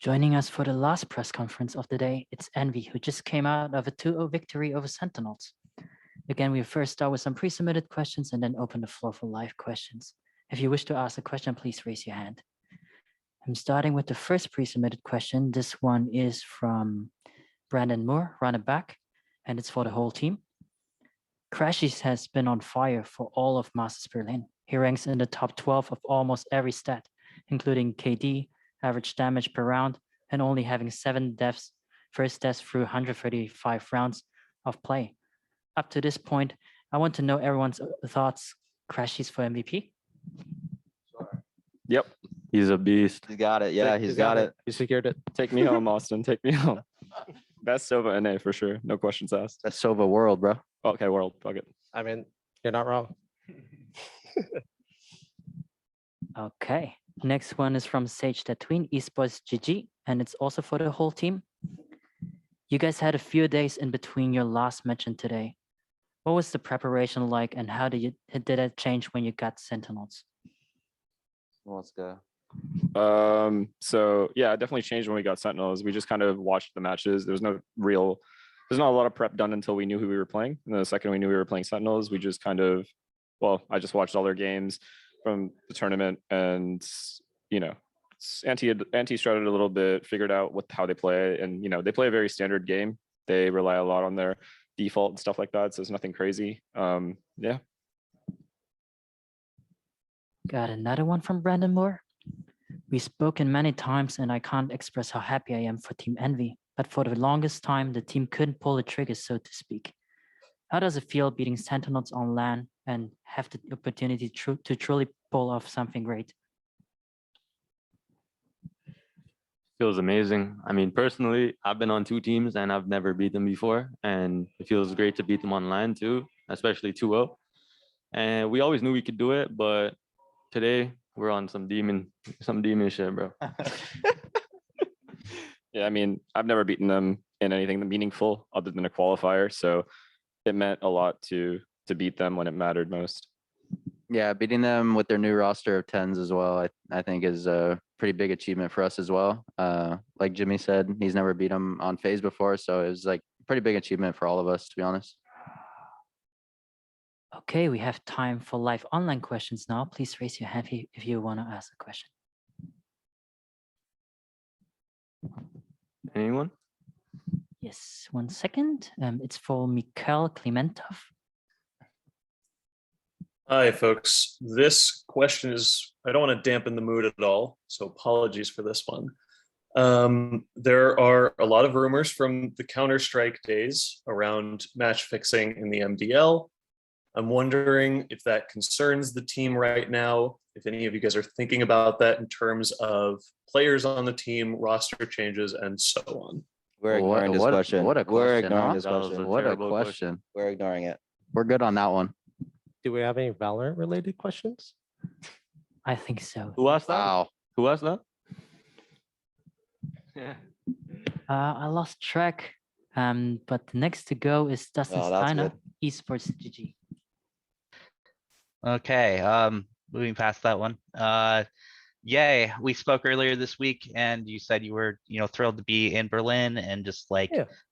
Joining us for the last press conference of the day, it's Envy, who just came out of a 2-0 victory over Sentinels. Again, we first start with some pre-submitted questions and then open the floor for live questions. If you wish to ask a question, please raise your hand. I'm starting with the first pre-submitted question. This one is from Brandon Moore, running back, and it's for the whole team. Crashies has been on fire for all of Masters Berlin. He ranks in the top 12 of almost every stat, including KD, average damage per round, and only having 7 deaths, first deaths through 135 rounds of play. Up to this point, I want to know everyone's thoughts. Crashies for MVP? Yep, he's a beast. He's got it. Yeah, he's got it. He secured it. Take me home, Austin. Take me home. Best Sova NA for sure. No questions asked. That's Sova world, bro. Okay, world. Fuck it. I mean, you're not wrong. Okay. Next one is from Sage Tatooine, Esports GG, and it's also for the whole team. You guys had a few days in between your last match and today. What was the preparation like, and how did it change when you got Sentinels? Let's go. So yeah, it definitely changed when we got Sentinels. We just kind of watched the matches. There's not a lot of prep done until we knew who we were playing. And the second we knew we were playing Sentinels, we just kind of, I just watched all their games from the tournament, and anti-stratted a little bit, figured out how they play, and they play a very standard game. They rely a lot on their default and stuff like that, so it's nothing crazy. Yeah. Got another one from Brandon Moore. We've spoken many times, and I can't express how happy I am for Team Envy, but for the longest time, the team couldn't pull the trigger, so to speak. How does it feel beating Sentinels on LAN and have the opportunity to truly pull off something great? Feels amazing. I mean, personally, I've been on 2 teams and I've never beat them before, and it feels great to beat them online too, especially 2-0. And we always knew we could do it, but today we're on some demon shit, bro. Yeah, I mean, I've never beaten them in anything meaningful other than a qualifier, so it meant a lot to beat them when it mattered most. Yeah, beating them with their new roster of 10s as well, I think is a pretty big achievement for us as well. Like Jimmy said, he's never beat them on FaZe before, so it was like a pretty big achievement for all of us, to be honest. Okay, we have time for live online questions now. Please raise your hand if you want to ask a question. Anyone? Yes, 1 second. It's for Mikhail Klimentov. Hi, folks. This question is, I don't want to dampen the mood at all, so apologies for this one. There are a lot of rumors from the Counter-Strike days around match fixing in the MDL. I'm wondering if that concerns the team right now, if any of you guys are thinking about that in terms of players on the team, roster changes, and so on. We're ignoring this question. What a question. We're ignoring this question. What a question. We're ignoring it. We're good on that one. Do we have any Valorant related questions? I think so. Who asked that? Wow. Who asked that? Yeah. I lost track. But next to go is Dustin Steiner, Esports GG. Okay, moving past that one. Yay, we spoke earlier this week and you said you were, thrilled to be in Berlin and just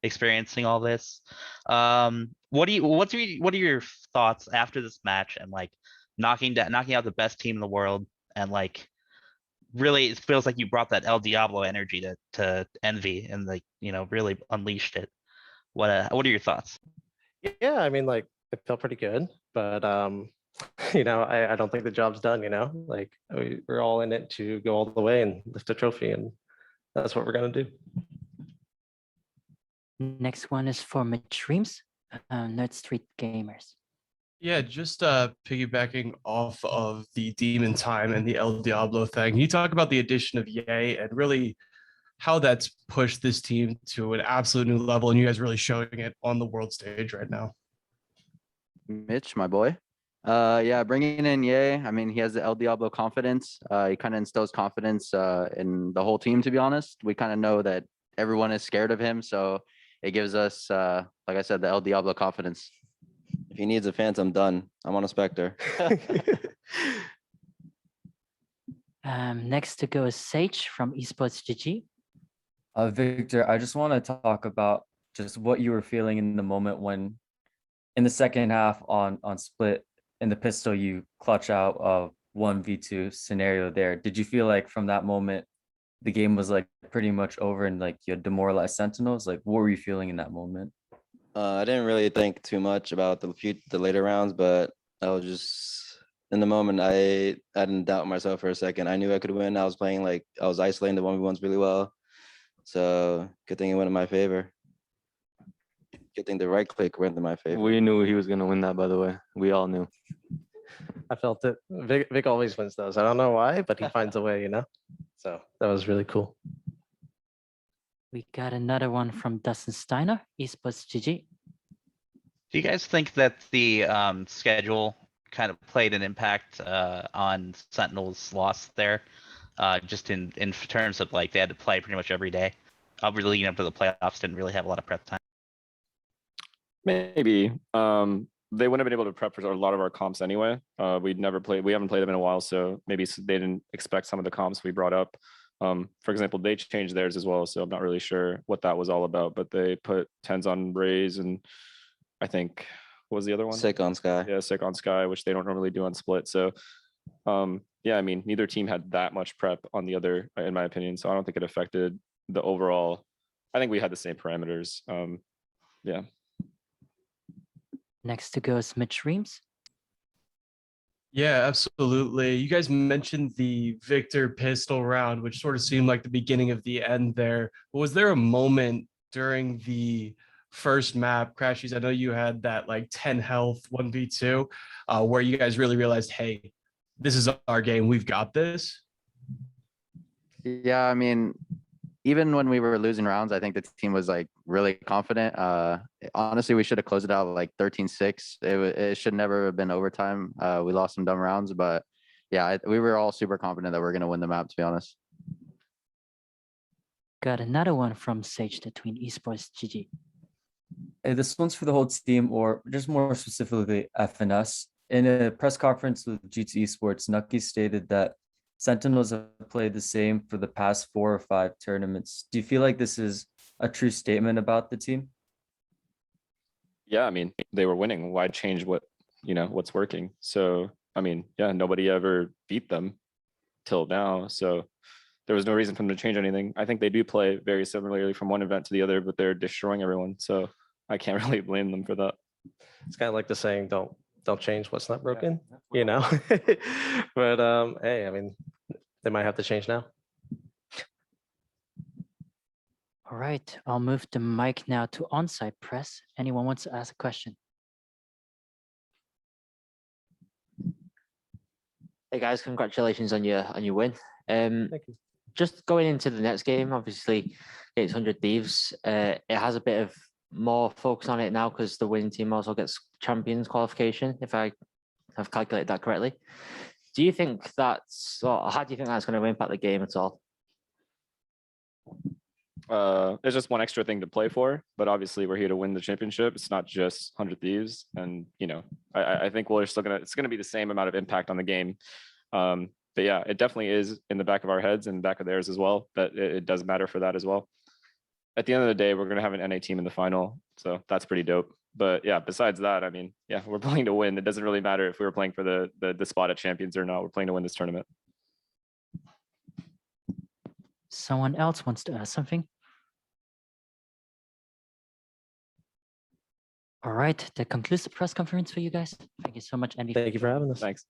experiencing all this. What are your thoughts after this match and knocking out the best team in the world and really it feels like you brought that El Diablo energy to Envy and really unleashed it. What are your thoughts? Yeah, I mean, it felt pretty good, but I don't think the job's done, we're all in it to go all the way and lift a trophy, and that's what we're going to do. Next one is for Mitch Reams, Nerd Street Gamers. Yeah, just piggybacking off of the Demon Time and the El Diablo thing. You talk about the addition of Ye and really how that's pushed this team to an absolute new level, and you guys really showing it on the world stage right now. Mitch, my boy. Yeah, bringing in Ye. I mean, he has the El Diablo confidence. He kind of instills confidence in the whole team, to be honest. We kind of know that everyone is scared of him, so it gives us, like I said, the El Diablo confidence. If he needs a Phantom, done. I'm on a Spectre. Next to go is Sage from Esports GG. Victor, I just want to talk about just what you were feeling in the moment when, in the second half on split in the pistol, you clutch out a 1v2 scenario there. Did you feel like from that moment the game was like pretty much over and like you had demoralized Sentinels? Like, what were you feeling in that moment? I didn't really think too much about the later rounds, but I was just in the moment. I didn't doubt myself for a second. I knew I could win. I was playing like I was isolating the 1v1s really well. So good thing it went in my favor. Good thing the right click went in my favor. We knew he was gonna win that, by the way. We all knew. I felt it. Vic always wins those. I don't know why, but he finds a way, you know? So that was really cool. We got another one from Dustin Steiner, Esports GG. Do you guys think that the schedule kind of played an impact on Sentinel's loss there? Just in terms of like they had to play pretty much every day. Really leading up to the playoffs, didn't really have a lot of prep time. Maybe. They wouldn't have been able to prep for a lot of our comps anyway. We haven't played them in a while, so maybe they didn't expect some of the comps we brought up. For example, they changed theirs as well, so I'm not really sure what that was all about, but they put 10s on Rays and I think, what was the other one? Sick on Sky. Yeah, Sick on Sky, which they don't normally do on Split. So yeah, I mean, neither team had that much prep on the other, in my opinion, so I don't think it affected the overall. I think we had the same parameters. Yeah. Next to go is Mitch Reams. Yeah, absolutely. You guys mentioned the Victor pistol round, which sort of seemed like the beginning of the end there. But was there a moment during the first map, crashies? I know you had that like 10 health 1v2, where you guys really realized, hey, this is our game. We've got this. Yeah, I mean, even when we were losing rounds, I think the team was like really confident. Honestly, we should have closed it out like 13-6. It should never have been overtime. We lost some dumb rounds, but yeah, we were all super confident that we're gonna win the map, to be honest. Got another one from Sage between Esports GG. Hey, this one's for the whole team, or just more specifically FNS. In a press conference with G2 Esports, Nucky stated that Sentinels have played the same for the past 4 or 5 tournaments. Do you feel like this is a true statement about the team? Yeah, I mean, they were winning. Why change what's working? So, I mean, yeah, nobody ever beat them till now. So there was no reason for them to change anything. I think they do play very similarly from one event to the other, but they're destroying everyone. So I can't really blame them for that. It's kind of like the saying, don't change what's not broken, you know? But hey, I mean, they might have to change now. All right, I'll move the mic now to onsite press. Anyone wants to ask a question? Hey guys, congratulations on your win. Thank you. Just going into the next game, obviously it's 100 Thieves. It has a bit of more focus on it now because the winning team also gets champions qualification, if I have calculated that correctly. Do you think how do you think that's going to impact the game at all? It's just one extra thing to play for, but obviously we're here to win the championship. It's not just 100 Thieves, and I think it's gonna be the same amount of impact on the game. But yeah, it definitely is in the back of our heads and back of theirs as well. That it does matter for that as well. At the end of the day, we're gonna have an NA team in the final, so that's pretty dope. But yeah, besides that, I mean, yeah, we're playing to win. It doesn't really matter if we were playing for the spot at champions or not. We're playing to win this tournament. Someone else wants to ask something? All right, that concludes the press conference for you guys. Thank you so much, Andy. Thank you for having us. Thanks.